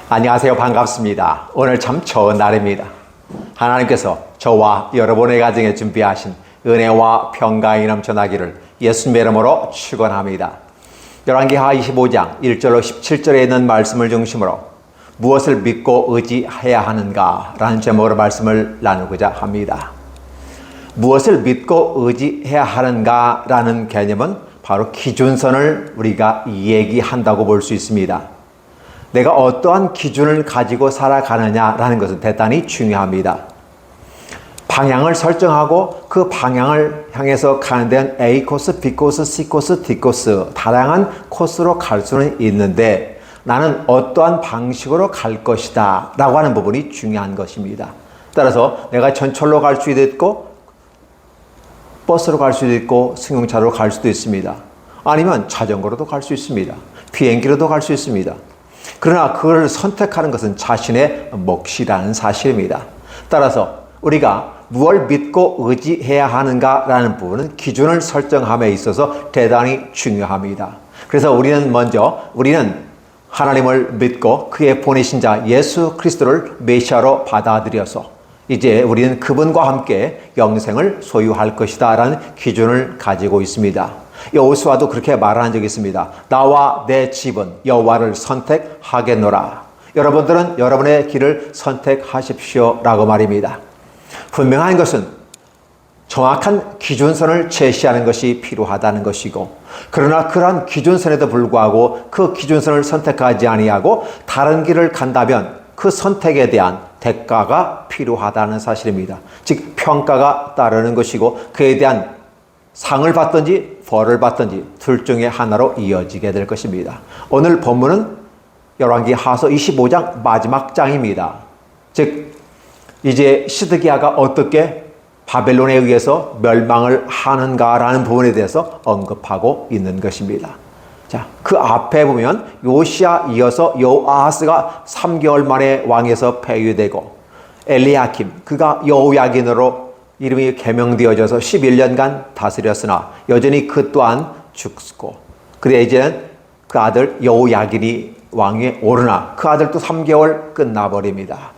안녕하세요. 반갑습니다. 오늘 참 좋은 날입니다. 하나님께서 저와 여러분의 가정에 준비하신 은혜와 평강이 넘쳐나기를 예수님의 이름으로 축원합니다. 열왕기하 25장 1절로 17절에 있는 말씀을 중심으로 무엇을 믿고 의지해야 하는가 라는 제목으로 말씀을 나누고자 합니다. 무엇을 믿고 의지해야 하는가 라는 개념은 바로 기준선을 우리가 얘기한다고 볼 수 있습니다. 내가 어떠한 기준을 가지고 살아가느냐라는 것은 대단히 중요합니다. 방향을 설정하고 그 방향을 향해서 가는 데는 A 코스, B 코스, C 코스, D 코스 다양한 코스로 갈 수는 있는데 나는 어떠한 방식으로 갈 것이다 라고 하는 부분이 중요한 것입니다. 따라서 내가 전철로 갈 수도 있고 버스로 갈 수도 있고 승용차로 갈 수도 있습니다. 아니면 자전거로도 갈 수 있습니다. 비행기로도 갈 수 있습니다. 그러나 그걸 선택하는 것은 자신의 몫이라는 사실입니다. 따라서 우리가 무엇을 믿고 의지해야 하는가라는 부분은 기준을 설정함에 있어서 대단히 중요합니다. 그래서 우리는 하나님을 믿고 그의 보내신 자 예수 그리스도를 메시아로 받아들여서 이제 우리는 그분과 함께 영생을 소유할 것이다 라는 기준을 가지고 있습니다. 여호수아도 그렇게 말한 적이 있습니다. 나와 내 집은 여호와를 선택하겠노라. 여러분들은 여러분의 길을 선택하십시오 라고 말입니다. 분명한 것은 정확한 기준선을 제시하는 것이 필요하다는 것이고, 그러나 그러한 기준선에도 불구하고 그 기준선을 선택하지 아니하고 다른 길을 간다면 그 선택에 대한 대가가 필요하다는 사실입니다. 즉 평가가 따르는 것이고 그에 대한 상을 받든지 벌을 받든지 둘 중에 하나로 이어지게 될 것입니다. 오늘 본문은 열왕기하서 25장 마지막 장입니다. 즉 이제 시드기야가 어떻게 바벨론에 의해서 멸망을 하는가라는 부분에 대해서 언급하고 있는 것입니다. 자, 그 앞에 보면 요시야 이어서 여호아하스가 3개월 만에 왕에서 폐위되고 엘리야킴 그가 여호야긴으로 이름이 개명되어져서 11년간 다스렸으나 여전히 그 또한 죽고, 그래 이제는 그 아들 여호야긴이 왕위에 오르나 그 아들도 3개월 끝나버립니다.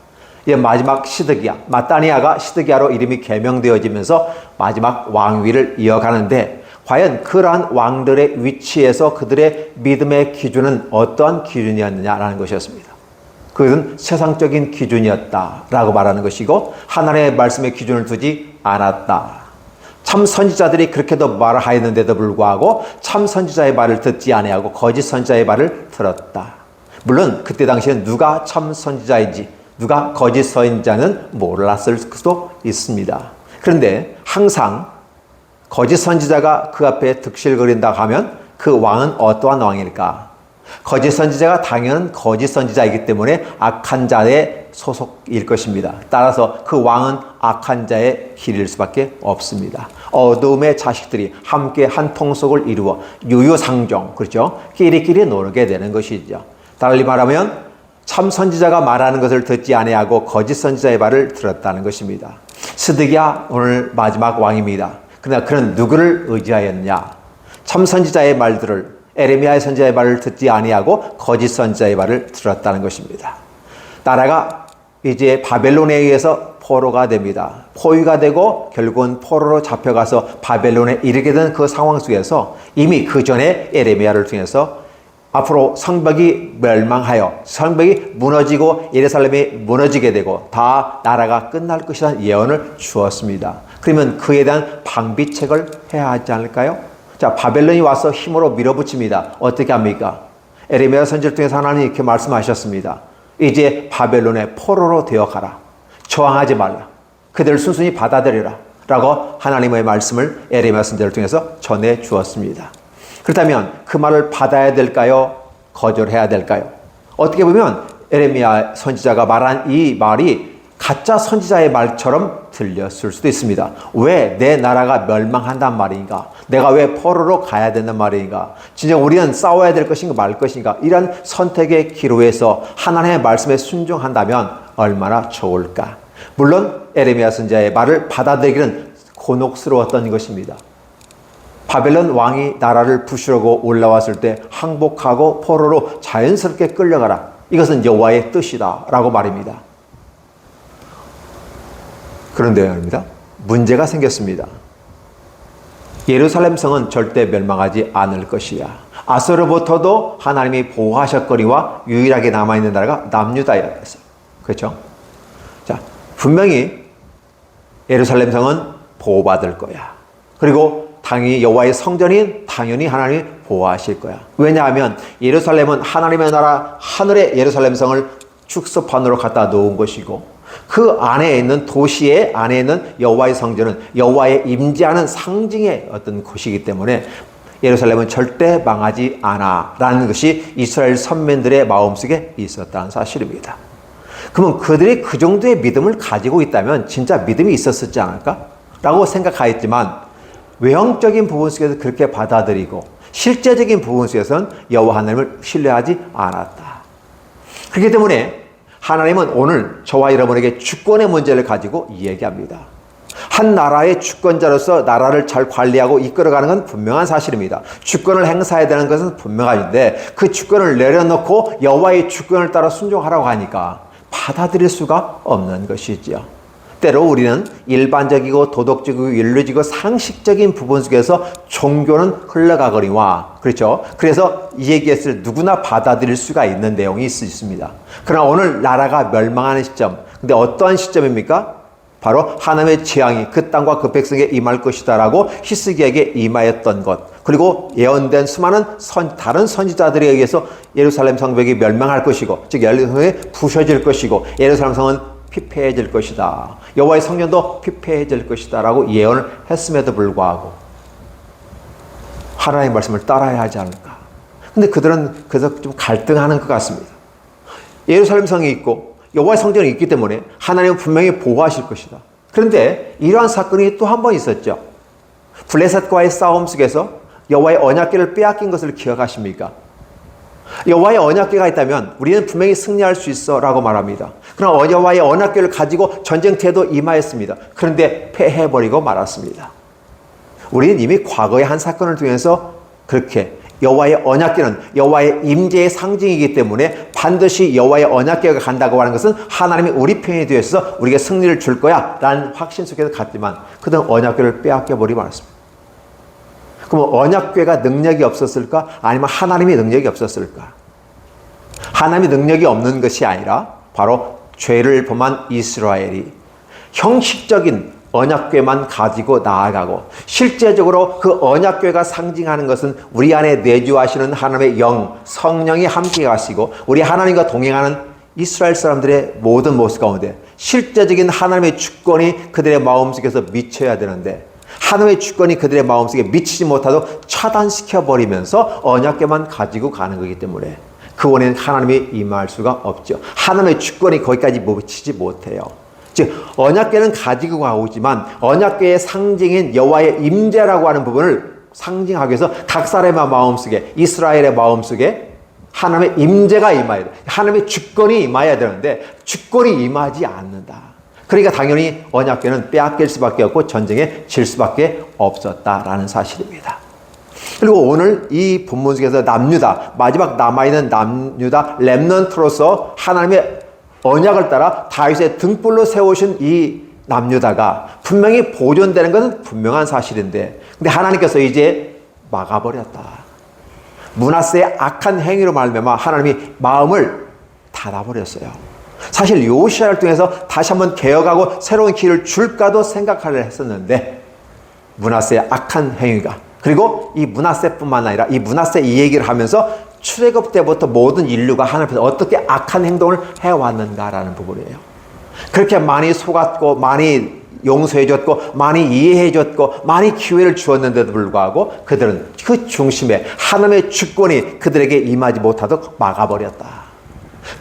이제 마지막 시드기야, 마따니아가 시드기야로 이름이 개명되어지면서 마지막 왕위를 이어가는데, 과연 그러한 왕들의 위치에서 그들의 믿음의 기준은 어떠한 기준이었느냐라는 것이었습니다. 그것은 세상적인 기준이었다라고 말하는 것이고 하나님의 말씀의 기준을 두지 않았다. 참 선지자들이 그렇게도 말을 하였는데도 불구하고 참 선지자의 말을 듣지 아니하고 거짓 선지자의 말을 들었다. 물론 그때 당시에는 누가 참 선지자인지 누가 거짓 선지자는 몰랐을 수도 있습니다. 그런데 항상 거짓 선지자가 그 앞에 득실거린다 하면 그 왕은 어떠한 왕일까? 거짓 선지자가 당연히 거짓 선지자이기 때문에 악한 자의 소속일 것입니다. 따라서 그 왕은 악한 자의 길일 수밖에 없습니다. 어두움의 자식들이 함께 한 통속을 이루어 유유상종, 그렇죠? 끼리끼리 놀게 되는 것이죠. 달리 말하면 참 선지자가 말하는 것을 듣지 아니하고 거짓 선지자의 말을 들었다는 것입니다. 스드기야 오늘 마지막 왕입니다. 그러나 그는 누구를 의지하였냐? 참 선지자의 말들을, 에레미야의 선지자의 말을 듣지 아니하고 거짓 선지자의 말을 들었다는 것입니다. 나라가 이제 바벨론에 의해서 포로가 됩니다. 포위가 되고 결국은 포로로 잡혀가서 바벨론에 이르게 된 그 상황 속에서 이미 그 전에 에레미야를 통해서 앞으로 성벽이 멸망하여 성벽이 무너지고 예루살렘이 무너지게 되고 다 나라가 끝날 것이라는 예언을 주었습니다. 그러면 그에 대한 방비책을 해야 하지 않을까요? 자, 바벨론이 와서 힘으로 밀어붙입니다. 어떻게 합니까? 에레미야 선지를 통해서 하나님이 이렇게 말씀하셨습니다. 이제 바벨론의 포로로 되어가라. 저항하지 말라. 그들을 순순히 받아들여라. 라고 하나님의 말씀을 에레미야 선지를 통해서 전해 주었습니다. 그렇다면 그 말을 받아야 될까요? 거절해야 될까요? 어떻게 보면 에레미야 선지자가 말한 이 말이 가짜 선지자의 말처럼 들렸을 수도 있습니다. 왜 내 나라가 멸망한단 말인가? 내가 왜 포로로 가야 된단 말인가? 진짜 우리는 싸워야 될 것인가 말 것인가? 이런 선택의 기로에서 하나님의 말씀에 순종한다면 얼마나 좋을까? 물론 에레미야 선지자의 말을 받아들이기는 곤혹스러웠던 것입니다. 바벨론 왕이 나라를 부수려고 올라왔을 때 항복하고 포로로 자연스럽게 끌려가라. 이것은 여호와의 뜻이다라고 말입니다. 그런데 말입니다. 문제가 생겼습니다. 예루살렘 성은 절대 멸망하지 않을 것이야. 아수르부터도 하나님이 보호하셨거니와 유일하게 남아있는 나라가 남유다야 했어요. 그렇죠? 자, 분명히 예루살렘 성은 보호받을 거야. 그리고 당연히 여호와의 성전인 당연히 하나님이 보호하실 거야. 왜냐하면 예루살렘은 하나님의 나라 하늘의 예루살렘 성을 축소판으로 갖다 놓은 것이고 그 안에 있는 도시의 안에 있는 여호와의 성전은 여호와의 임재하는 상징의 어떤 곳이기 때문에 예루살렘은 절대 망하지 않아 라는 것이 이스라엘 선민들의 마음속에 있었다는 사실입니다. 그러면 그들이 그 정도의 믿음을 가지고 있다면 진짜 믿음이 있었지 않을까? 라고 생각하였지만 외형적인 부분 속에서 그렇게 받아들이고 실제적인 부분 속에서는 여호와 하나님을 신뢰하지 않았다. 그렇기 때문에 하나님은 오늘 저와 여러분에게 주권의 문제를 가지고 이야기합니다. 한 나라의 주권자로서 나라를 잘 관리하고 이끌어가는 건 분명한 사실입니다. 주권을 행사해야 되는 것은 분명한데 그 주권을 내려놓고 여호와의 주권을 따라 순종하라고 하니까 받아들일 수가 없는 것이지요. 때로 우리는 일반적이고 도덕적이고 윤리적이고 상식적인 부분 속에서 종교는 흘러가거니와 그렇죠. 그래서 이 얘기했을 누구나 받아들일 수가 있는 내용이 있습니다. 그러나 오늘 나라가 멸망하는 시점, 근데 어떠한 시점입니까? 바로 하나님의 재앙이 그 땅과 그 백성에게 임할 것이다라고 히스기야에게 임하였던 것, 그리고 예언된 수많은 다른 선지자들에 의해서 예루살렘 성벽이 멸망할 것이고, 즉 예루살렘 성이 부셔질 것이고 예루살렘 성은 피폐해질 것이다. 여호와의 성전도 피폐해질 것이다 라고 예언을 했음에도 불구하고 하나님의 말씀을 따라야 하지 않을까. 근데 그들은 그래서 좀 갈등하는 것 같습니다. 예루살렘 성이 있고 여호와의 성전이 있기 때문에 하나님은 분명히 보호하실 것이다. 그런데 이러한 사건이 또 한 번 있었죠. 블레셋과의 싸움 속에서 여호와의 언약궤를 빼앗긴 것을 기억하십니까? 여호와의 언약궤가 있다면 우리는 분명히 승리할 수 있어 라고 말합니다. 그러나 여호와의 언약궤를 가지고 전쟁터에도 임하였습니다. 그런데 패해버리고 말았습니다. 우리는 이미 과거의 한 사건을 통해서 그렇게 여호와의 언약궤는 여호와의 임재의 상징이기 때문에 반드시 여호와의 언약궤가 간다고 하는 것은 하나님이 우리 편이 되어서 우리에게 승리를 줄 거야 라는 확신 속에서 갔지만 그들은 언약궤를 빼앗겨버리고 말았습니다. 그럼 언약궤가 능력이 없었을까? 아니면 하나님의 능력이 없었을까? 하나님의 능력이 없는 것이 아니라 바로 죄를 범한 이스라엘이 형식적인 언약궤만 가지고 나아가고 실제적으로 그 언약궤가 상징하는 것은 우리 안에 내주하시는 하나님의 영, 성령이 함께 가시고 우리 하나님과 동행하는 이스라엘 사람들의 모든 모습 가운데 실제적인 하나님의 주권이 그들의 마음속에서 미쳐야 되는데 하나님의 주권이 그들의 마음속에 미치지 못하도록 차단시켜버리면서 언약궤만 가지고 가는 거기 때문에 그 원에는 하나님이 임할 수가 없죠. 하나님의 주권이 거기까지 미치지 못해요. 즉 언약궤는 가지고 가고 있지만 언약궤의 상징인 여호와의 임재라고 하는 부분을 상징하기 위해서 각 사람의 마음속에 이스라엘의 마음속에 하나님의 임재가 임해야 돼. 하나님의 주권이 임해야 되는데 주권이 임하지 않는다. 그러니까 당연히 언약궤는 빼앗길 수밖에 없고 전쟁에 질 수밖에 없었다라는 사실입니다. 그리고 오늘 이 본문 속에서 남유다, 마지막 남아있는 남유다 렘넌트로서 하나님의 언약을 따라 다윗의 등불로 세우신 이 남유다가 분명히 보존되는 것은 분명한 사실인데 근데 하나님께서 이제 막아버렸다. 므낫세의 악한 행위로 말미암아 하나님이 마음을 닫아버렸어요. 사실 요시야를 통해서 다시 한번 개혁하고 새로운 길을 줄까도 생각하려 했었는데 므낫세의 악한 행위가 그리고 이 므낫세뿐만 아니라 이 므낫세 이 얘기를 하면서 출애굽 때부터 모든 인류가 하나님 앞에서 어떻게 악한 행동을 해왔는가라는 부분이에요. 그렇게 많이 속았고 많이 용서해줬고 많이 이해해줬고 많이 기회를 주었는데도 불구하고 그들은 그 중심에 하나님의 주권이 그들에게 임하지 못하도록 막아버렸다.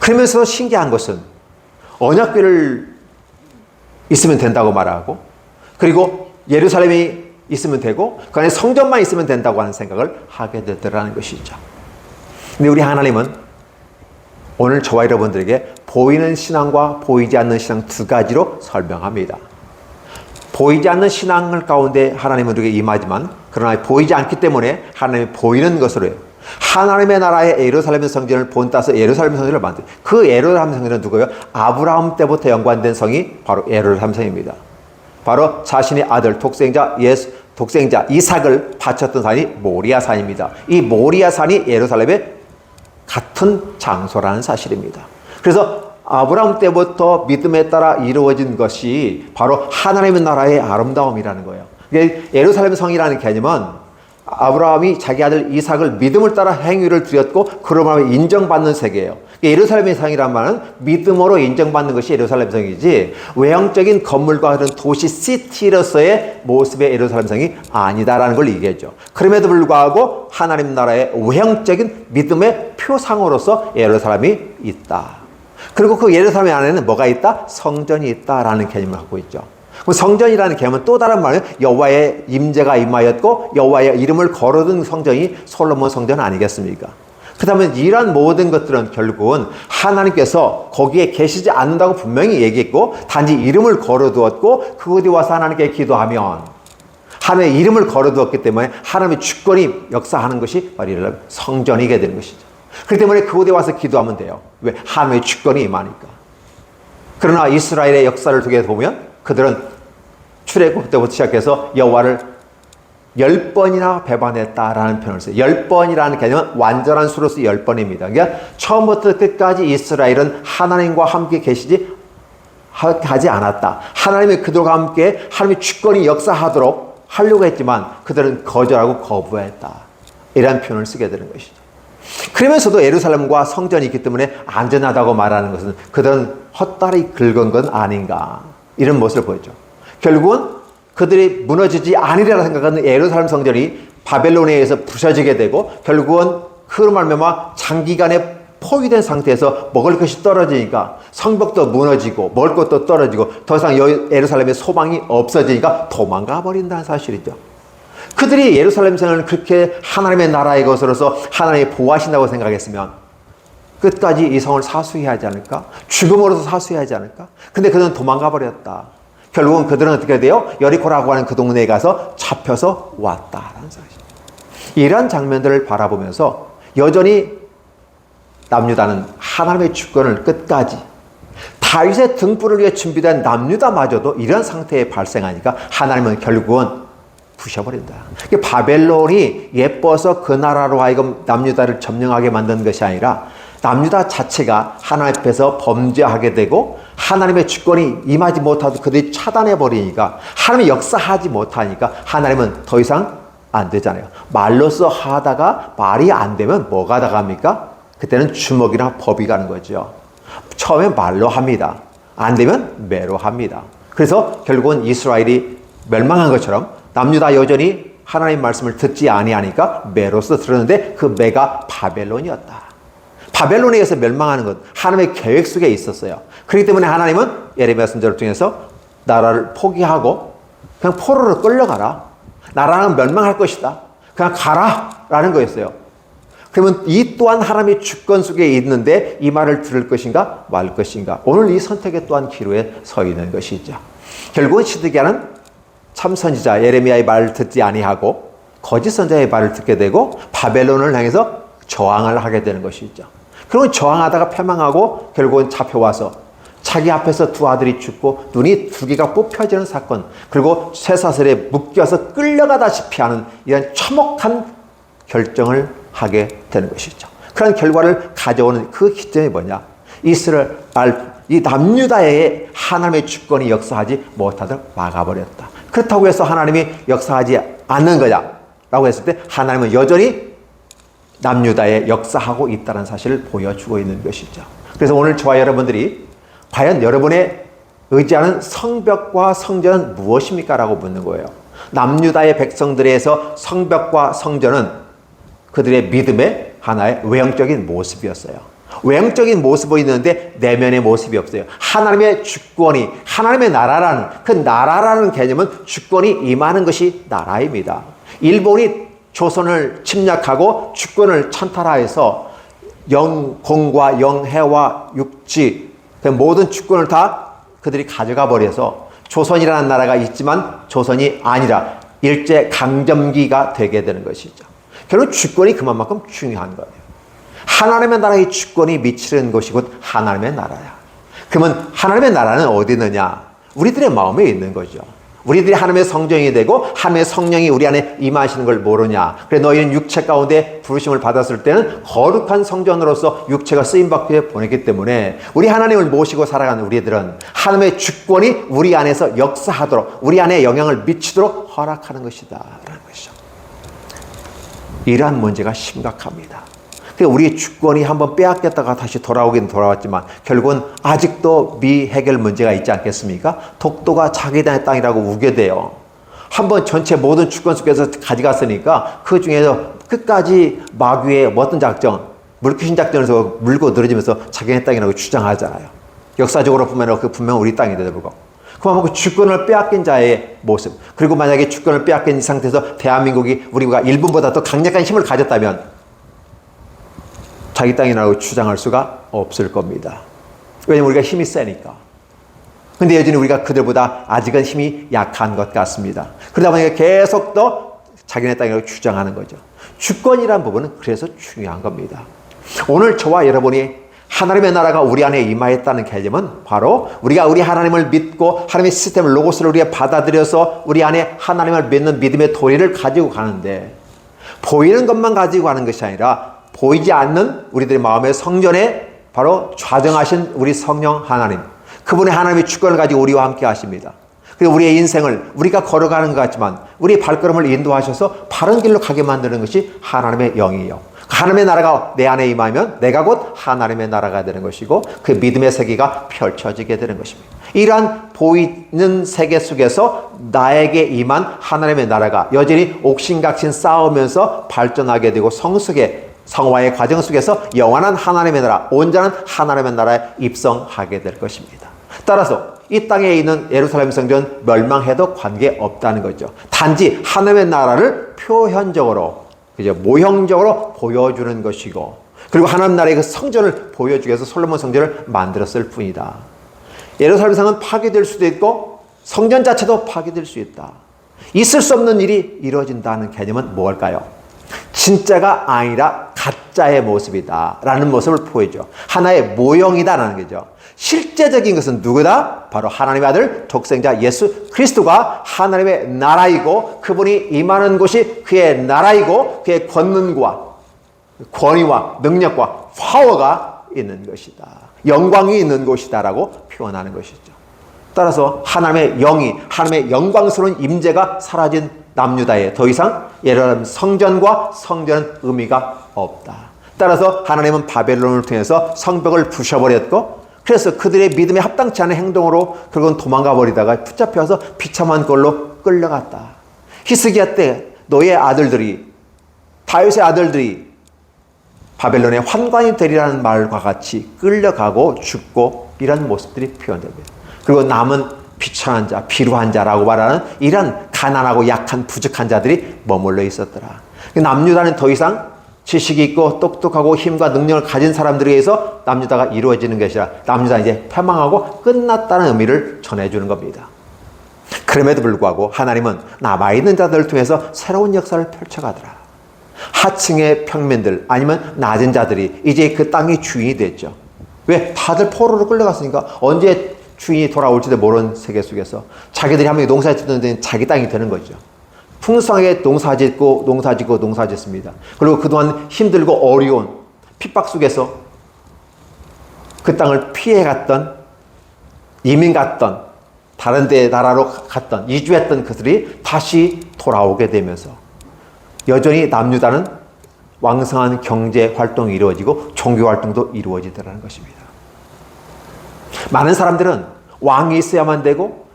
그러면서 신기한 것은 언약궤를 있으면 된다고 말하고 그리고 예루살렘이 있으면 되고 그 안에 성전만 있으면 된다고 하는 생각을 하게 되더라는 것이죠. 근데 우리 하나님은 오늘 저와 여러분들에게 보이는 신앙과 보이지 않는 신앙 두 가지로 설명합니다. 보이지 않는 신앙을 가운데 하나님은 우리에게 임하지만 그러나 보이지 않기 때문에 하나님이 보이는 것으로 해요. 하나님의 나라의 예루살렘 성전을 본따서 예루살렘 성전을 만든 그 예루살렘 성전은 누구예요? 아브라함 때부터 연관된 성이 바로 예루살렘 성입니다. 바로 자신의 아들 독생자 이삭을 바쳤던 산이 모리아산입니다. 이 모리아산이 예루살렘의 같은 장소라는 사실입니다. 그래서 아브라함 때부터 믿음에 따라 이루어진 것이 바로 하나님의 나라의 아름다움이라는 거예요. 예루살렘 성이라는 개념은 아브라함이 자기 아들 이삭을 믿음을 따라 행위를 드렸고 그러므로 인정받는 세계예요. 예루살렘의 성이란 말은 믿음으로 인정받는 것이 예루살렘 성이지 외형적인 건물과 그런 도시 시티로서의 모습의 예루살렘 성이 아니다라는 걸 얘기했죠. 그럼에도 불구하고 하나님 나라의 외형적인 믿음의 표상으로서 예루살렘이 있다. 그리고 그 예루살렘 안에는 뭐가 있다? 성전이 있다라는 개념을 갖고 있죠. 성전이라는 개념은 또 다른 말은 여호와의 임재가 임하였고 여호와의 이름을 거둬둔 성전이 솔로몬 성전 아니겠습니까? 그렇다면 이러한 모든 것들은 결국은 하나님께서 거기에 계시지 않는다고 분명히 얘기했고 단지 이름을 걸어두었고 그곳에 와서 하나님께 기도하면 하나님의 이름을 걸어두었기 때문에 하나님의 주권이 역사하는 것이 바로 성전이게 되는 것이죠. 그렇기 때문에 그곳에 와서 기도하면 돼요. 왜? 하나님의 주권이 임하니까. 그러나 이스라엘의 역사를 두게 보면 그들은 출애굽 때부터 시작해서 여호와를 10번이나 배반했다라는 표현을 써요. 10번이라는 개념은 완전한 수로서 10번입니다. 그러니까 처음부터 끝까지 이스라엘은 하나님과 함께 하지 않았다. 하나님이 그들과 함께 하나님의 주권이 역사하도록 하려고 했지만 그들은 거절하고 거부했다. 이런 표현을 쓰게 되는 것이죠. 그러면서도 예루살렘과 성전이 있기 때문에 안전하다고 말하는 것은 그들은 헛다리 긁은 건 아닌가. 이런 모습을 보였죠. 결국은 그들이 무너지지 아니리라 생각하는 예루살렘 성전이 바벨론에 의해서 부서지게 되고 결국은 그로 말미암아 장기간에 포위된 상태에서 먹을 것이 떨어지니까 성벽도 무너지고 먹을 것도 떨어지고 더 이상 예루살렘의 소망이 없어지니까 도망가 버린다는 사실이죠. 그들이 예루살렘 성을 그렇게 하나님의 나라의 것으로서 하나님이 보호하신다고 생각했으면 끝까지 이 성을 사수해야 하지 않을까? 죽음으로서 사수해야 하지 않을까? 근데 그들은 도망가 버렸다. 결국은 그들은 어떻게 돼요? 여리코라고 하는 그 동네에 가서 잡혀서 왔다라는 사실. 이런 장면들을 바라보면서 여전히 남유다는 하나님의 주권을 끝까지 다윗의 등불을 위해 준비된 남유다마저도 이런 상태에 발생하니까 하나님은 결국은 부셔버린다. 바벨론이 예뻐서 그 나라로 하여금 남유다를 점령하게 만든 것이 아니라 남유다 자체가 하나님 앞에서 범죄하게 되고 하나님의 주권이 임하지 못하도 그들이 차단해버리니까 하나님이 역사하지 못하니까 하나님은 더 이상 안 되잖아요. 말로써 하다가 말이 안 되면 뭐가 나갑니까? 그때는 주먹이나 법이 가는 거죠. 처음엔 말로 합니다. 안 되면 매로 합니다. 그래서 결국은 이스라엘이 멸망한 것처럼 남유다 여전히 하나님 말씀을 듣지 아니하니까 매로서 들었는데 그 매가 바벨론이었다. 바벨론에 의해서 멸망하는 것 하나님의 계획 속에 있었어요. 그렇기 때문에 하나님은 예레미야 선지자를 통해서 나라를 포기하고 그냥 포로로 끌려가라. 나라는 멸망할 것이다. 그냥 가라라는 거였어요. 그러면 이 또한 하나님의 주권 속에 있는데 이 말을 들을 것인가 말 것인가. 오늘 이 선택의 또한 기로에 서 있는 것이죠. 결국은 시드기야는 참 선지자 예레미야의 말을 듣지 아니하고 거짓 선지자의 말을 듣게 되고 바벨론을 향해서 저항을 하게 되는 것이죠. 그리고 저항하다가 패망하고 결국은 잡혀와서 자기 앞에서 두 아들이 죽고 눈이 두 개가 뽑혀지는 사건, 그리고 쇠사슬에 묶여서 끌려가다시피 하는 이런 참혹한 결정을 하게 되는 것이죠. 그런 결과를 가져오는 그 기점이 뭐냐? 이스라엘, 이 남유다의 하나님의 주권이 역사하지 못하도록 막아버렸다. 그렇다고 해서 하나님이 역사하지 않는 거냐라고 했을 때 하나님은 여전히 남유다에 역사하고 있다는 사실을 보여주고 있는 것이죠. 그래서 오늘 저와 여러분들이 과연 여러분의 의지하는 성벽과 성전은 무엇입니까? 라고 묻는 거예요. 남유다의 백성들에서 성벽과 성전은 그들의 믿음의 하나의 외형적인 모습이었어요. 외형적인 모습이 있는데 내면의 모습이 없어요. 하나님의 주권이, 하나님의 나라라는, 그 나라라는 개념은 주권이 임하는 것이 나라입니다. 일본이 조선을 침략하고 주권을 찬탈하여서 영공과 영해와 육지, 그 모든 주권을 다 그들이 가져가 버려서 조선이라는 나라가 있지만 조선이 아니라 일제 강점기가 되게 되는 것이죠. 결국 주권이 그만큼 중요한 거예요. 하나님의 나라의 주권이 미치는 곳이 곧 하나님의 나라야. 그러면 하나님의 나라는 어디 있느냐? 우리들의 마음에 있는 거죠. 우리들이 하나님의 성전이 되고 하나님의 성령이 우리 안에 임하시는 걸 모르냐? 그래 너희는 육체 가운데 부르심을 받았을 때는 거룩한 성전으로서 육체가 쓰임받게 보냈기 때문에 우리 하나님을 모시고 살아가는 우리들은 하나님의 주권이 우리 안에서 역사하도록 우리 안에 영향을 미치도록 허락하는 것이다 라는 것이죠. 이러한 문제가 심각합니다. 우리의 주권이 한번 빼앗겼다가 다시 돌아오긴 돌아왔지만 결국은 아직도 미해결 문제가 있지 않겠습니까? 독도가 자기네 땅이라고 우겨대요. 한번 전체 모든 주권 속에서 가져갔으니까 그 중에서 끝까지 마귀의 어떤 작전, 물귀신 작전에서 물고 늘어지면서 자기네 땅이라고 주장하잖아요. 역사적으로 보면 그 분명 우리 땅인데도 불구하고. 그만큼 주권을 빼앗긴 자의 모습, 그리고 만약에 주권을 빼앗긴 상태에서 대한민국이 우리가 일본보다 더 강력한 힘을 가졌다면 자기 땅이라고 주장할 수가 없을 겁니다. 왜냐하면 우리가 힘이 세니까. 근데 여전히 우리가 그들보다 아직은 힘이 약한 것 같습니다. 그러다 보니까 계속 더 자기네 땅이라고 주장하는 거죠. 주권이란 부분은 그래서 중요한 겁니다. 오늘 저와 여러분이 하나님의 나라가 우리 안에 임하였다는 개념은 바로 우리가 우리 하나님을 믿고 하나님의 시스템을 로고스를 우리가 받아들여서 우리 안에 하나님을 믿는 믿음의 도리를 가지고 가는데 보이는 것만 가지고 가는 것이 아니라 보이지 않는 우리들의 마음의 성전에 바로 좌정하신 우리 성령 하나님, 그분의 하나님의 주권을 가지고 우리와 함께 하십니다. 그리고 우리의 인생을 우리가 걸어가는 것 같지만 우리의 발걸음을 인도하셔서 바른 길로 가게 만드는 것이 하나님의 영이에요. 하나님의 나라가 내 안에 임하면 내가 곧 하나님의 나라가 되는 것이고 그 믿음의 세계가 펼쳐지게 되는 것입니다. 이러한 보이는 세계 속에서 나에게 임한 하나님의 나라가 여전히 옥신각신 싸우면서 발전하게 되고 성화의 과정 속에서 영원한 하나님의 나라, 온전한 하나님의 나라에 입성하게 될 것입니다. 따라서 이 땅에 있는 예루살렘 성전 멸망해도 관계없다는 거죠. 단지 하나님의 나라를 표현적으로, 모형적으로 보여주는 것이고, 그리고 하나님 나라의 그 성전을 보여주기 위해서 솔로몬 성전을 만들었을 뿐이다. 예루살렘 성은 파괴될 수도 있고 성전 자체도 파괴될 수 있다. 있을 수 없는 일이 이루어진다는 개념은 뭘까요? 진짜가 아니라 가짜의 모습이다 라는 모습을 보여줘. 하나의 모형이다라는 거죠. 실제적인 것은 누구다? 바로 하나님의 아들 독생자 예수 그리스도가 하나님의 나라이고 그분이 임하는 곳이 그의 나라이고 그의 권능과 권위와 능력과 파워가 있는 것이다. 영광이 있는 곳이다 라고 표현하는 것이죠. 따라서 하나님의 영이, 하나님의 영광스러운 임재가 사라진 남유다에 더 이상 예루살렘 성전과 성전은 의미가 없다. 따라서 하나님은 바벨론을 통해서 성벽을 부셔버렸고, 그래서 그들의 믿음에 합당치 않은 행동으로 결국은 도망가 버리다가 붙잡혀서 비참한 꼴로 끌려갔다. 히스기야 때 너의 아들들이, 다윗의 아들들이 바벨론의 환관이 되리라는 말과 같이 끌려가고 죽고 이런 모습들이 표현됩니다. 그리고 남은 비천한 자, 비루한 자라고 말하는 이런 가난하고 약한 부족한 자들이 머물러 있었더라. 남유다는 더 이상 지식이 있고 똑똑하고 힘과 능력을 가진 사람들에 의해서 남유다가 이루어지는 것이 아니라 남유다는 이제 패망하고 끝났다는 의미를 전해주는 겁니다. 그럼에도 불구하고 하나님은 남아있는 자들을 통해서 새로운 역사를 펼쳐가더라. 하층의 평민들 아니면 낮은 자들이 이제 그 땅의 주인이 됐죠. 왜? 다들 포로로 끌려갔으니까 언제 주인이 돌아올지도 모르는 세계 속에서 자기들이 한 명이 농사짓는 데는 자기 땅이 되는 거죠. 풍성하게 농사짓습니다. 그리고 그동안 힘들고 어려운 핍박 속에서 그 땅을 피해갔던, 이민 갔던, 다른 데 나라로 갔던, 이주했던 그들이 다시 돌아오게 되면서 여전히 남유다는 왕성한 경제 활동이 이루어지고 종교 활동도 이루어지더라는 것입니다. 많은 사람들은 왕이 있어야만 되고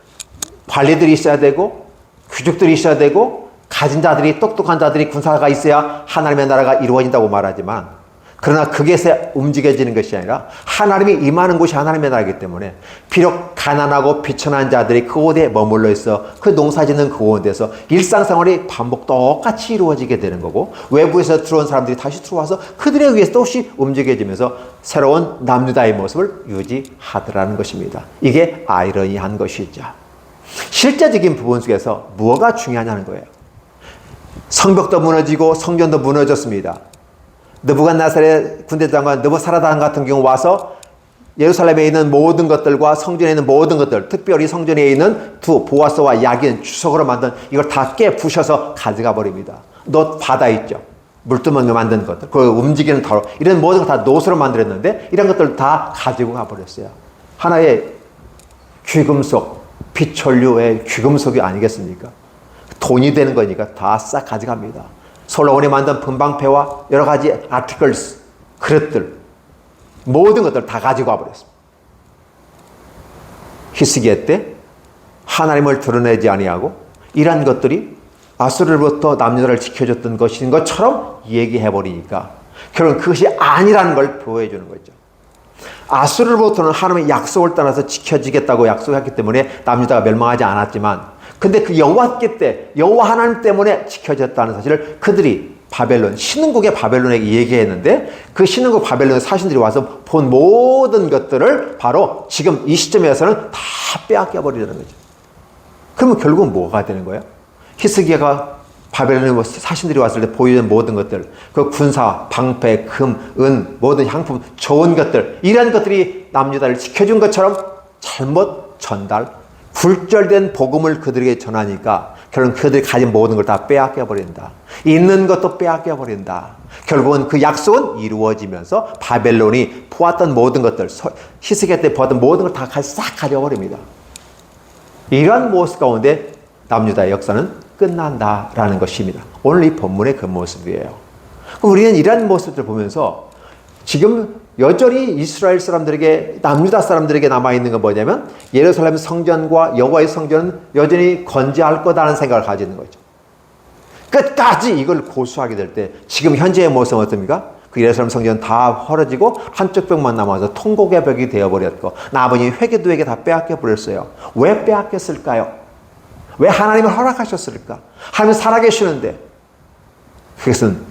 관리들이 있어야 되고 귀족들이 있어야 되고 가진 자들이, 똑똑한 자들이, 군사가 있어야 하나님의 나라가 이루어진다고 말하지만, 그러나 그게 움직여지는 것이 아니라 하나님이 임하는 곳이 하나님의 나라이기 때문에 비록 가난하고 비천한 자들이 그곳에 머물러 있어 그 농사짓는 그곳에서 일상생활이 반복 똑같이 이루어지게 되는 거고, 외부에서 들어온 사람들이 다시 들어와서 그들에 의해서 또다시 움직여지면서 새로운 남유다의 모습을 유지하더라는 것입니다. 이게 아이러니한 것이죠. 실제적인 부분 속에서 무엇가 중요하냐는 거예요. 성벽도 무너지고 성전도 무너졌습니다. 느부갓네살의 군대장관 느부사라단 같은 경우 와서 예루살렘에 있는 모든 것들과 성전에 있는 모든 것들, 특별히 성전에 있는 두 보아스와 야긴 주석으로 만든 이걸 다 깨부셔서 가져가 버립니다. 놋 바다 있죠. 물두멍에 만든 것들, 그 움직이는 타로, 이런 모든 걸 다 놋으로 만들었는데 이런 것들 다 가지고 가버렸어요. 하나의 귀금속, 피철류의 귀금속이 아니겠습니까? 돈이 되는 거니까 다 싹 가져갑니다. 솔로몬이 만든 분방패와 여러 가지 아티클스, 그릇들, 모든 것들 다 가지고 와버렸습니다. 히스기야 때 하나님을 드러내지 아니하고 이러한 것들이 아수르로부터 남유다를 지켜줬던 것인 것처럼 얘기해버리니까 결국 그것이 아니라는 걸 보여주는 거죠. 아수르로부터는 하나님의 약속을 따라서 지켜지겠다고 약속했기 때문에 남유다가 멸망하지 않았지만, 근데 그 여호와께 때 여호와 하나님 때문에 지켜졌다는 사실을 그들이 바벨론, 신흥국의 바벨론에게 얘기했는데 그 신흥국 바벨론의 사신들이 와서 본 모든 것들을 바로 지금 이 시점에서는 다 빼앗겨 버리는 거죠. 그러면 결국은 뭐가 되는 거예요? 히스기야가 바벨론의 사신들이 왔을 때 보이는 모든 것들, 그 군사, 방패, 금, 은, 모든 향품, 좋은 것들, 이런 것들이 남유다를 지켜준 것처럼 잘못 전달, 굴절된 복음을 그들에게 전하니까 결국은 그들이 가진 모든 걸 다 빼앗겨 버린다. 있는 것도 빼앗겨 버린다. 결국은 그 약속은 이루어지면서 바벨론이 보았던 모든 것들, 히스기야 때 보았던 모든 걸 다 싹 가져버립니다. 이러한 모습 가운데 남유다의 역사는 끝난다라는 것입니다. 오늘 이 본문의 그 모습이에요. 우리는 이러한 모습을 보면서 지금 여전히 이스라엘 사람들에게, 남유다 사람들에게 남아있는 건 뭐냐면 예루살렘 성전과 여호와의 성전은 여전히 건재할 거다라는 생각을 가지는 거죠. 끝까지 이걸 고수하게 될 때 지금 현재의 모습은 어떻습니까? 그 예루살렘 성전 다 헐어지고 한쪽 벽만 남아서 통곡의 벽이 되어버렸고 나머지 회개도에게 다 빼앗겨 버렸어요. 왜 빼앗겼을까요? 왜 하나님을 허락하셨을까? 하나님 살아계시는데. 그것은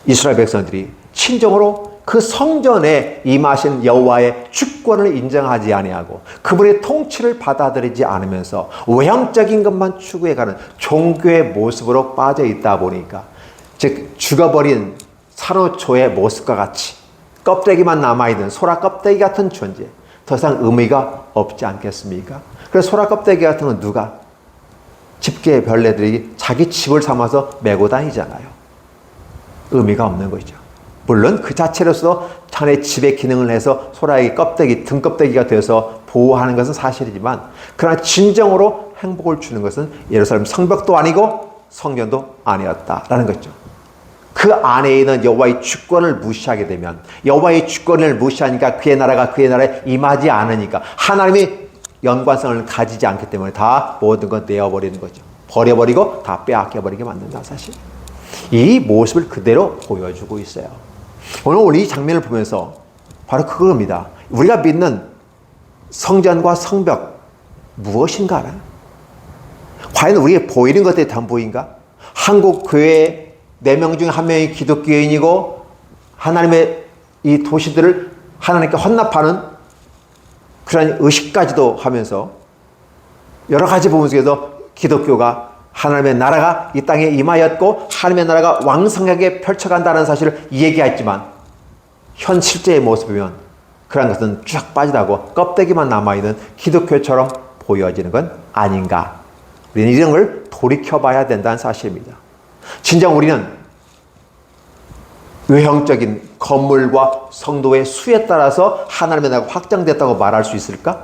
이스라엘 백성들이 친정으로 그 성전에 임하신 여호와의 주권을 인정하지 아니하고 그분의 통치를 받아들이지 않으면서 외형적인 것만 추구해가는 종교의 모습으로 빠져 있다 보니까, 즉 죽어버린 산호초의 모습과 같이 껍데기만 남아있는 소라 껍데기 같은 존재, 더 이상 의미가 없지 않겠습니까? 그래서 소라 껍데기 같은 건 누가? 집게 벌레들이 자기 집을 삼아서 메고 다니잖아요. 의미가 없는 거죠. 물론 그 자체로서 자네 집의 기능을 해서 소라의 껍데기, 등껍데기가 되어서 보호하는 것은 사실이지만, 그러나 진정으로 행복을 주는 것은 예루살렘 성벽도 아니고 성전도 아니었다라는 거죠. 그 안에 있는 여호와의 주권을 무시하게 되면, 여호와의 주권을 무시하니까 그의 나라가 그의 나라에 임하지 않으니까 하나님이 연관성을 가지지 않기 때문에 다 모든 건 내어버리는 거죠. 버려버리고 다 빼앗겨버리게 만든다, 사실. 이 모습을 그대로 보여주고 있어요. 오늘 이 장면을 보면서 바로 그겁니다. 우리가 믿는 성전과 성벽 무엇인가는, 과연 우리에게 보이는 것들이 전부인가? 한국 교회 4명 중에 1명이 기독교인이고 하나님의 이 도시들을 하나님께 헌납하는 그런 의식까지도 하면서 여러 가지 부분 속에서 기독교가, 하나님의 나라가 이 땅에 임하였고 하나님의 나라가 왕성하게 펼쳐간다는 사실을 얘기했지만, 현 실제의 모습이면 그런 것은 쫙 빠지다고 껍데기만 남아있는 기독교처럼 보여지는 건 아닌가. 우리는 이런 걸 돌이켜봐야 된다는 사실입니다. 진정 우리는 외형적인 건물과 성도의 수에 따라서 하나님의 나라가 확장됐다고 말할 수 있을까?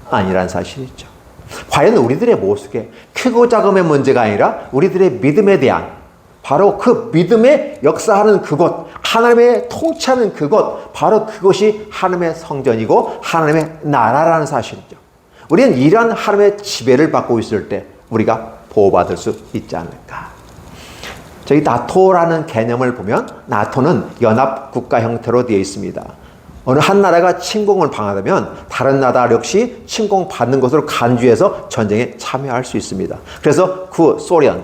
아니라는 사실이죠. 과연 우리들의 모습에 크고 작음의 문제가 아니라 우리들의 믿음에 대한, 바로 그 믿음의 역사하는 그곳, 하나님의 통치하는 그곳, 바로 그것이 하나님의 성전이고 하나님의 나라라는 사실이죠. 우리는 이러한 하나님의 지배를 받고 있을 때 우리가 보호받을 수 있지 않을까. 저희 나토라는 개념을 보면 나토는 연합국가 형태로 되어 있습니다. 어느 한 나라가 침공을 당하면 다른 나라 역시 침공받는 것으로 간주해서 전쟁에 참여할 수 있습니다. 그래서 그 소련,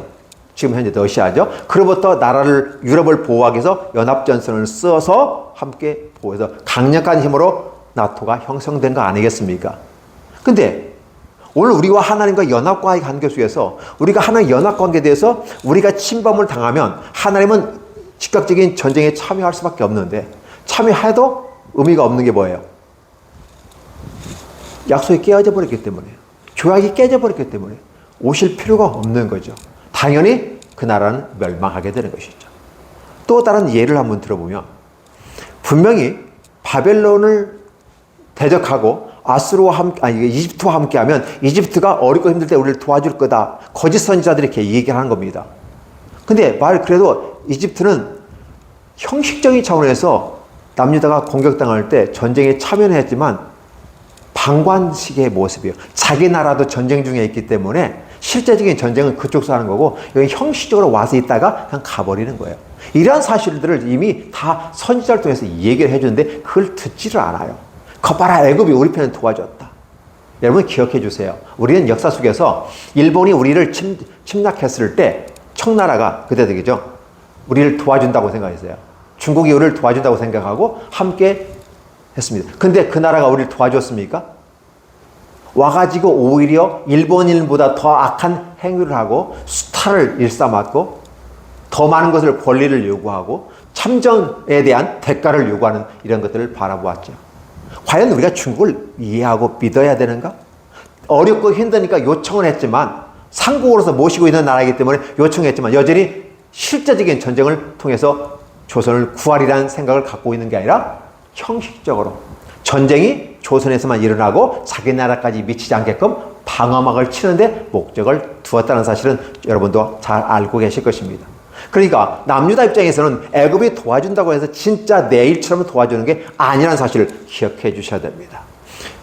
지금 현재 러시아죠. 그로부터 나라를, 유럽을 보호하기 위해서 연합전선을 써서 함께 보호해서 강력한 힘으로 나토가 형성된 거 아니겠습니까? 근데 오늘 우리와 하나님과 연합과의 관계 속에서 우리가 하나님 연합관계에 대해서 우리가 침범을 당하면 하나님은 즉각적인 전쟁에 참여할 수밖에 없는데 참여해도 의미가 없는 게 뭐예요? 약속이 깨어져 버렸기 때문에, 조약이 깨져 버렸기 때문에 오실 필요가 없는 거죠. 당연히 그 나라는 멸망하게 되는 것이죠. 또 다른 예를 한번 들어보면 분명히 바벨론을 대적하고 이집트와 함께하면 이집트가 어렵고 힘들 때 우리를 도와줄 거다. 거짓 선지자들이 이렇게 얘기하는 겁니다. 근데 그래도 이집트는 형식적인 차원에서 남유다가 공격당할 때 전쟁에 참여는 했지만 방관식의 모습이에요. 자기 나라도 전쟁 중에 있기 때문에 실제적인 전쟁은 그쪽에서 하는 거고 여기 형식적으로 와서 있다가 그냥 가버리는 거예요. 이러한 사실들을 이미 다 선지자를 통해서 얘기를 해주는데 그걸 듣지를 않아요. 거봐라, 애굽이 우리 편을 도와줬다. 여러분 기억해 주세요. 우리는 역사 속에서 일본이 우리를 침략했을 때 청나라가 그때 되겠죠. 우리를 도와준다고 생각했어요. 중국이 우리를 도와준다고 생각하고 함께 했습니다. 근데 그 나라가 우리를 도와줬습니까? 와가지고 오히려 일본인보다 더 악한 행위를 하고 수탈을 일삼았고 더 많은 것을 권리를 요구하고 참전에 대한 대가를 요구하는 이런 것들을 바라보았죠. 과연 우리가 중국을 이해하고 믿어야 되는가? 어렵고 힘드니까 요청을 했지만 상국으로서 모시고 있는 나라이기 때문에 요청했지만 여전히 실제적인 전쟁을 통해서 조선을 구하리라는 생각을 갖고 있는 게 아니라 형식적으로 전쟁이 조선에서만 일어나고 자기 나라까지 미치지 않게끔 방어막을 치는데 목적을 두었다는 사실은 여러분도 잘 알고 계실 것입니다. 그러니까 남유다 입장에서는 애굽이 도와준다고 해서 진짜 내 일처럼 도와주는 게 아니라는 사실을 기억해 주셔야 됩니다.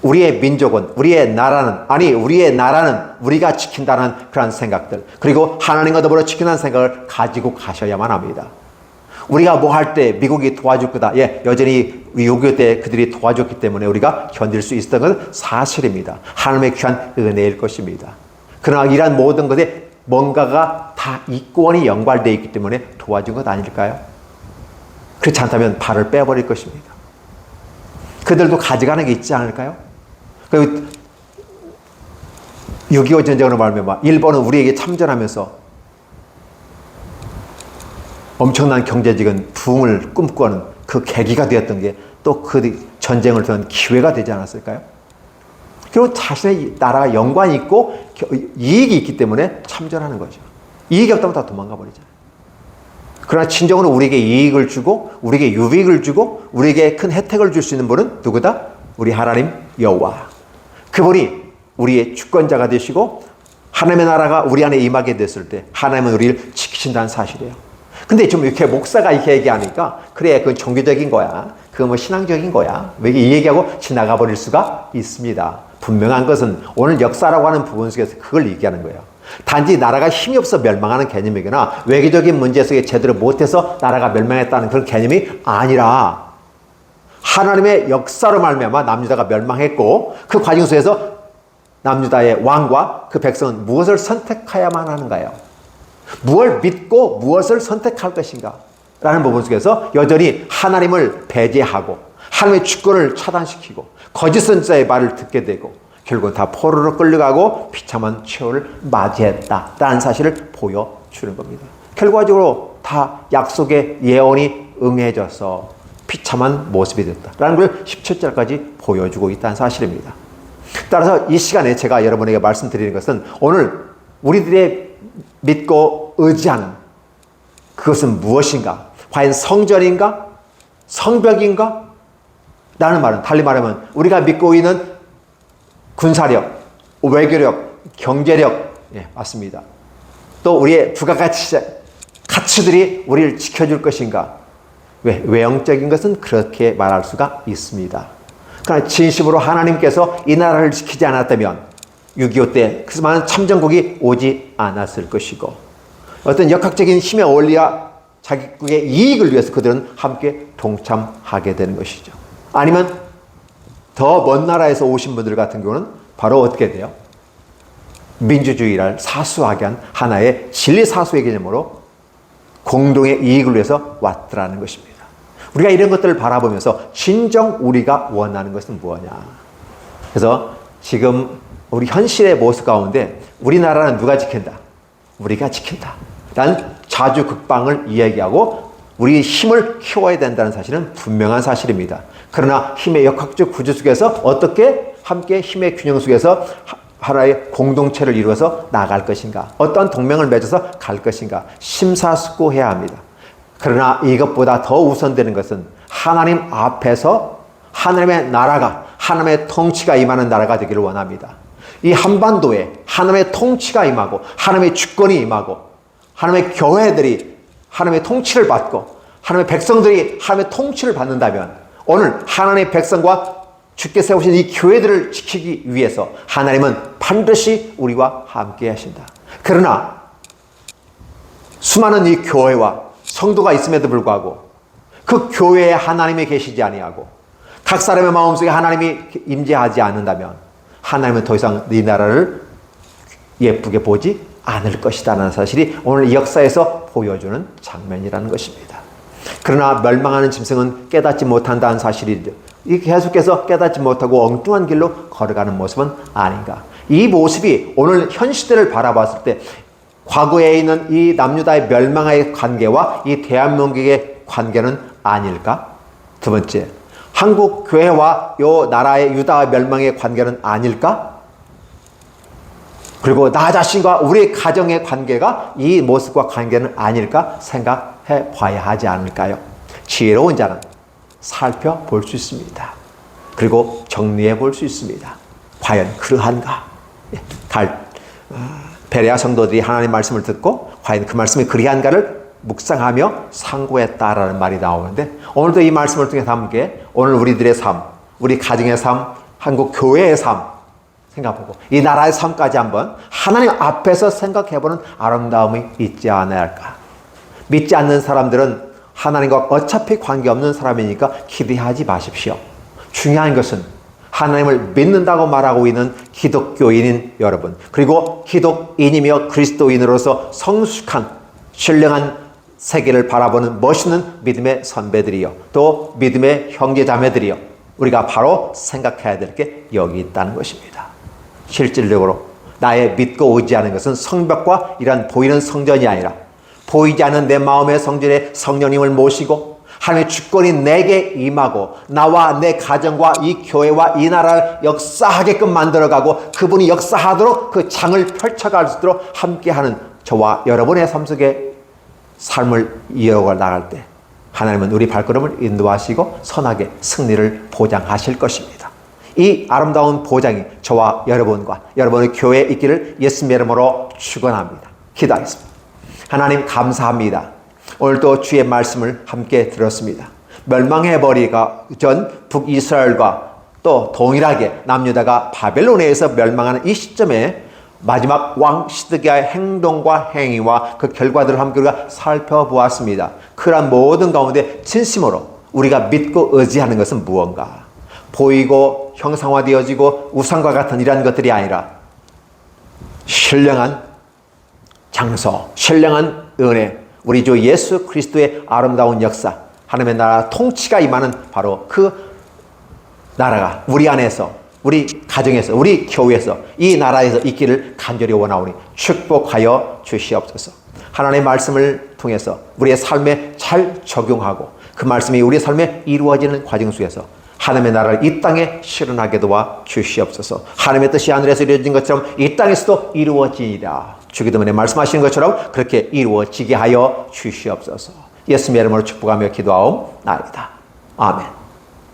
우리의 민족은, 우리의 나라는 우리가 지킨다는 그런 생각들, 그리고 하나님과 더불어 지킨다는 생각을 가지고 가셔야만 합니다. 우리가 뭐 할 때 미국이 도와줄 거다. 여전히 6.25 때 그들이 도와줬기 때문에 우리가 견딜 수 있었던 건 사실입니다. 하나님의 귀한 은혜일 것입니다. 그러나 이러한 모든 것에 뭔가가 다 이권이 연관되어 있기 때문에 도와준 것 아닐까요? 그렇지 않다면 발을 빼버릴 것입니다. 그들도 가져가는 게 있지 않을까요? 6.25 전쟁으로 말하면 일본은 우리에게 참전하면서 엄청난 경제적인 부흥을 꿈꾸는 그 계기가 되었던 게 또 그 전쟁을 통한 기회가 되지 않았을까요? 그리고 자신의 나라가 연관이 있고 이익이 있기 때문에 참전하는 거죠. 이익이 없다면 다 도망가 버리잖아요. 그러나 진정으로 우리에게 이익을 주고 우리에게 유익을 주고 우리에게 큰 혜택을 줄 수 있는 분은 누구다? 우리 하나님 여호와. 그분이 우리의 주권자가 되시고 하나님의 나라가 우리 안에 임하게 됐을 때 하나님은 우리를 지키신다는 사실이에요. 근데 좀 이렇게 목사가 이렇게 얘기하니까 그래 그건 종교적인 거야. 그건 뭐 신앙적인 거야. 왜 이 얘기하고 지나가 버릴 수가 있습니다. 분명한 것은 오늘 역사라고 하는 부분 속에서 그걸 얘기하는 거예요. 단지 나라가 힘이 없어 멸망하는 개념이거나 외교적인 문제 속에 제대로 못해서 나라가 멸망했다는 그런 개념이 아니라 하나님의 역사로 말미암아 남유다가 멸망했고 그 과정 속에서 남유다의 왕과 그 백성은 무엇을 선택해야만 하는가요? 무엇을 믿고 무엇을 선택할 것인가? 라는 부분 속에서 여전히 하나님을 배제하고 하나님의 주권을 차단시키고 거짓 선지자의 말을 듣게 되고 결국은 다 포로로 끌려가고 비참한 최후를 맞이했다라는 사실을 보여주는 겁니다. 결과적으로 다 약속의 예언이 응해져서 비참한 모습이 됐다라는 걸 17절까지 보여주고 있다는 사실입니다. 따라서 이 시간에 제가 여러분에게 말씀드리는 것은 오늘 우리들의 믿고 의지하는 그것은 무엇인가? 과연 성전인가? 성벽인가? 라는 말은 달리 말하면 우리가 믿고 있는 군사력, 외교력, 경제력, 맞습니다. 또 우리의 가치들이 우리를 지켜줄 것인가? 외형적인 것은 그렇게 말할 수가 있습니다. 그러나 진심으로 하나님께서 이 나라를 지키지 않았다면 6.25 때 그 많은 참전국이 오지 않았을 것이고 어떤 역학적인 힘의 원리와 자기국의 이익을 위해서 그들은 함께 동참하게 되는 것이죠. 아니면 더 먼 나라에서 오신 분들 같은 경우는 바로 어떻게 돼요? 민주주의를 사수하게 한 하나의 진리 사수의 개념으로 공동의 이익을 위해서 왔더라는 것입니다. 우리가 이런 것들을 바라보면서 진정 우리가 원하는 것은 무엇냐? 그래서 지금 우리 현실의 모습 가운데 우리나라는 누가 지킨다? 우리가 지킨다. 라는 자주극방을 이야기하고 우리의 힘을 키워야 된다는 사실은 분명한 사실입니다. 그러나 힘의 역학적 구조 속에서 어떻게 함께 힘의 균형 속에서 하나의 공동체를 이루어서 나갈 것인가, 어떤 동맹을 맺어서 갈 것인가 심사숙고해야 합니다. 그러나 이것보다 더 우선되는 것은 하나님 앞에서 하나님의 나라가, 하나님의 통치가 임하는 나라가 되기를 원합니다. 이 한반도에 하나님의 통치가 임하고 하나님의 주권이 임하고 하나님의 교회들이 하나님의 통치를 받고 하나님의 백성들이 하나님의 통치를 받는다면 오늘 하나님의 백성과 주께 세우신 이 교회들을 지키기 위해서 하나님은 반드시 우리와 함께 하신다. 그러나 수많은 이 교회와 성도가 있음에도 불구하고 그 교회에 하나님이 계시지 아니하고 각 사람의 마음속에 하나님이 임재하지 않는다면 하나님은 더 이상 네 나라를 예쁘게 보지 않을 것이라는 사실이 오늘 이 역사에서 보여주는 장면이라는 것입니다. 그러나 멸망하는 짐승은 깨닫지 못한다는 사실이죠. 이 계속해서 깨닫지 못하고 엉뚱한 길로 걸어가는 모습은 아닌가. 이 모습이 오늘 현 시대를 바라봤을 때 과거에 있는 이 남유다의 멸망의 관계와 이 대한민국의 관계는 아닐까? 두 번째, 한국 교회와 이 나라의 유다와 멸망의 관계는 아닐까? 그리고 나 자신과 우리 가정의 관계가 이 모습과 관계는 아닐까 생각해 봐야 하지 않을까요? 지혜로운 자는 살펴볼 수 있습니다. 그리고 정리해 볼 수 있습니다. 과연 그러한가? 베레아 성도들이 하나님의 말씀을 듣고 과연 그 말씀이 그리한가를 묵상하며 상고했다라는 말이 나오는데 오늘도 이 말씀을 통해서 함께 오늘 우리들의 삶, 우리 가정의 삶, 한국 교회의 삶 생각해보고 이 나라의 삶까지 한번 하나님 앞에서 생각해보는 아름다움이 있지 않아야 할까. 믿지 않는 사람들은 하나님과 어차피 관계없는 사람이니까 기대하지 마십시오. 중요한 것은 하나님을 믿는다고 말하고 있는 기독교인인 여러분, 그리고 기독인이며 그리스도인으로서 성숙한 신령한 세계를 바라보는 멋있는 믿음의 선배들이요, 또 믿음의 형제자매들이요, 우리가 바로 생각해야 될 게 여기 있다는 것입니다. 실질적으로 나의 믿고 의지하는 것은 성벽과 이런 보이는 성전이 아니라 보이지 않는 내 마음의 성전에 성령님을 모시고 하나님의 주권이 내게 임하고 나와 내 가정과 이 교회와 이 나라를 역사하게끔 만들어가고 그분이 역사하도록 그 장을 펼쳐갈 수 있도록 함께하는 저와 여러분의 삶 속에 삶을 이어가 나갈 때 하나님은 우리 발걸음을 인도하시고 선하게 승리를 보장하실 것입니다. 이 아름다운 보장이 저와 여러분과 여러분의 교회에 있기를 예수님의 이름으로 축원합니다. 기도하겠습니다. 하나님 감사합니다. 오늘도 주의 말씀을 함께 들었습니다. 멸망해버리기가 전 북이스라엘과 또 동일하게 남유다가 바벨론에 의해서 멸망하는 이 시점에 마지막 왕 시드기야의 행동과 행위와 그 결과들을 함께 우리가 살펴보았습니다. 그러한 모든 가운데 진심으로 우리가 믿고 의지하는 것은 무언가? 보이고 형상화되어지고 우상과 같은 이러한 것들이 아니라 신령한 장소, 신령한 은혜, 우리 주 예수 그리스도의 아름다운 역사, 하나님의 나라 통치가 임하는 바로 그 나라가 우리 안에서, 우리 가정에서, 우리 교회에서, 이 나라에서 있기를 간절히 원하오니 축복하여 주시옵소서. 하나님의 말씀을 통해서 우리의 삶에 잘 적용하고 그 말씀이 우리의 삶에 이루어지는 과정 속에서 하나님의 나라를 이 땅에 실현하게 도와 주시옵소서. 하나님의 뜻이 하늘에서 이루어진 것처럼 이 땅에서도 이루어지리라. 주기도문에 말씀하시는 것처럼 그렇게 이루어지게 하여 주시옵소서. 예수님의 이름으로 축복하며 기도하옵나이다. 아멘.